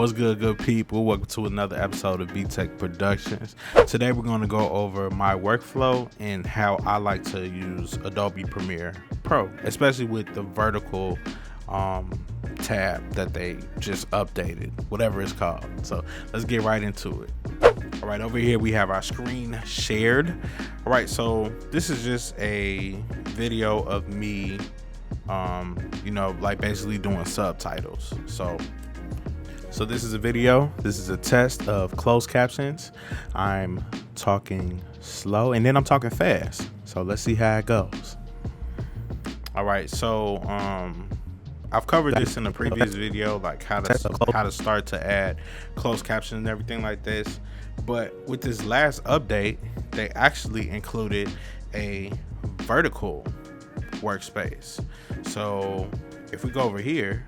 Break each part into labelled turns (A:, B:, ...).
A: What's good people? Welcome to another episode of B-Tech Productions. Today we're going to go over my workflow and how I like to use Adobe Premiere Pro, especially with the vertical tab that they just updated, whatever it's called. So let's get right into it. All right, over here we have our screen shared. All right, so this is just a video of me, like basically doing subtitles. So this is a video. This is a test of closed captions. I'm talking slow and then I'm talking fast. So let's see how it goes. All right, so I've covered this in a previous video, like how to start to add closed captions and everything like this. But with this last update, they actually included a vertical workspace. So if we go over here,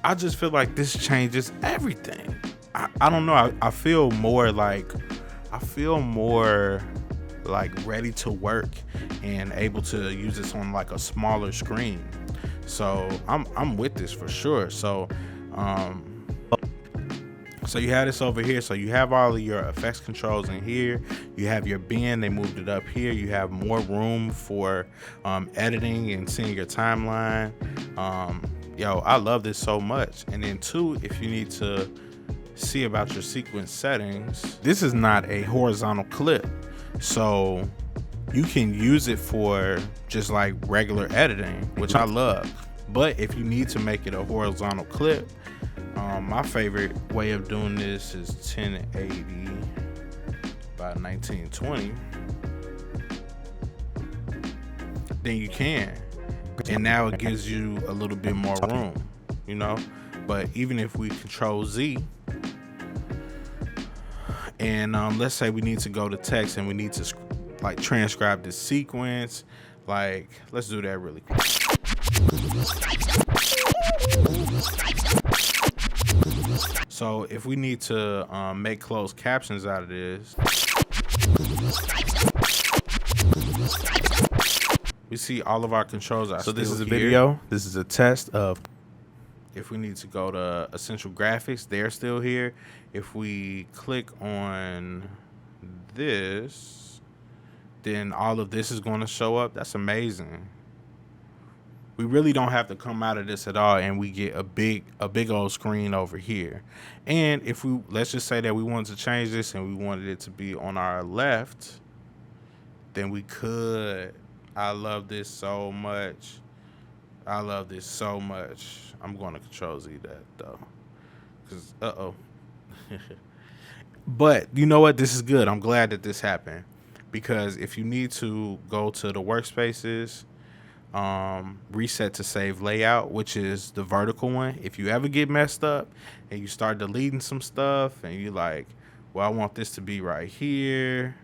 A: I just feel like this changes everything. I don't know. I feel more like ready to work and able to use this on like a smaller screen. So I'm with this for sure. So so you have this over here. So you have all of your effects controls in here. You have your bin, they moved it up here. You have more room for editing and seeing your timeline. I love this so much. And then two, if you need to see about your sequence settings, this is not a horizontal clip, so you can use it for just like regular editing, which I love. But if you need to make it a horizontal clip, my favorite way of doing this is 1080 by 1920. Then you can. And now it gives you a little bit more room, but even if we Control Z and let's say we need to go to text and we need to like transcribe the sequence, like let's do that really quick. So if we need to make closed captions out of this, we see all of our controls are so this is a video. This is a test of if we need to go to essential graphics, they're still here. If we click on this, then all of this is going to show up. That's amazing. We really don't have to come out of this at all, and we get a big old screen over here. And if let's just say that we wanted to change this and we wanted it to be on our left, then we could. I love this so much. I'm going to Control Z that though, because but you know what? This is good. I'm glad that this happened, because if you need to go to the workspaces, reset to save layout, which is the vertical one. If you ever get messed up and you start deleting some stuff and you like, well, I want this to be right here,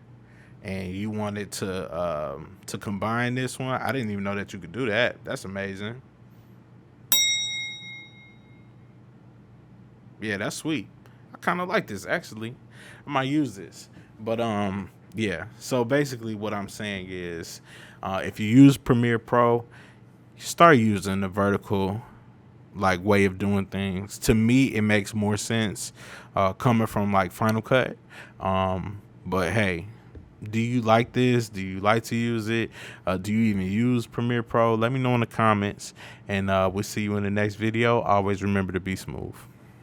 A: and you wanted to combine this one, I didn't even know that you could do that. That's amazing. Yeah, that's sweet. I kind of like this actually. I might use this. But so basically what I'm saying is, if you use Premiere Pro, start using the vertical like way of doing things. To me, it makes more sense coming from like Final Cut. But hey, do you like this? Do you like to use it? Do you even use Premiere Pro? Let me know in the comments, and we'll see you in the next video. Always remember to be smooth.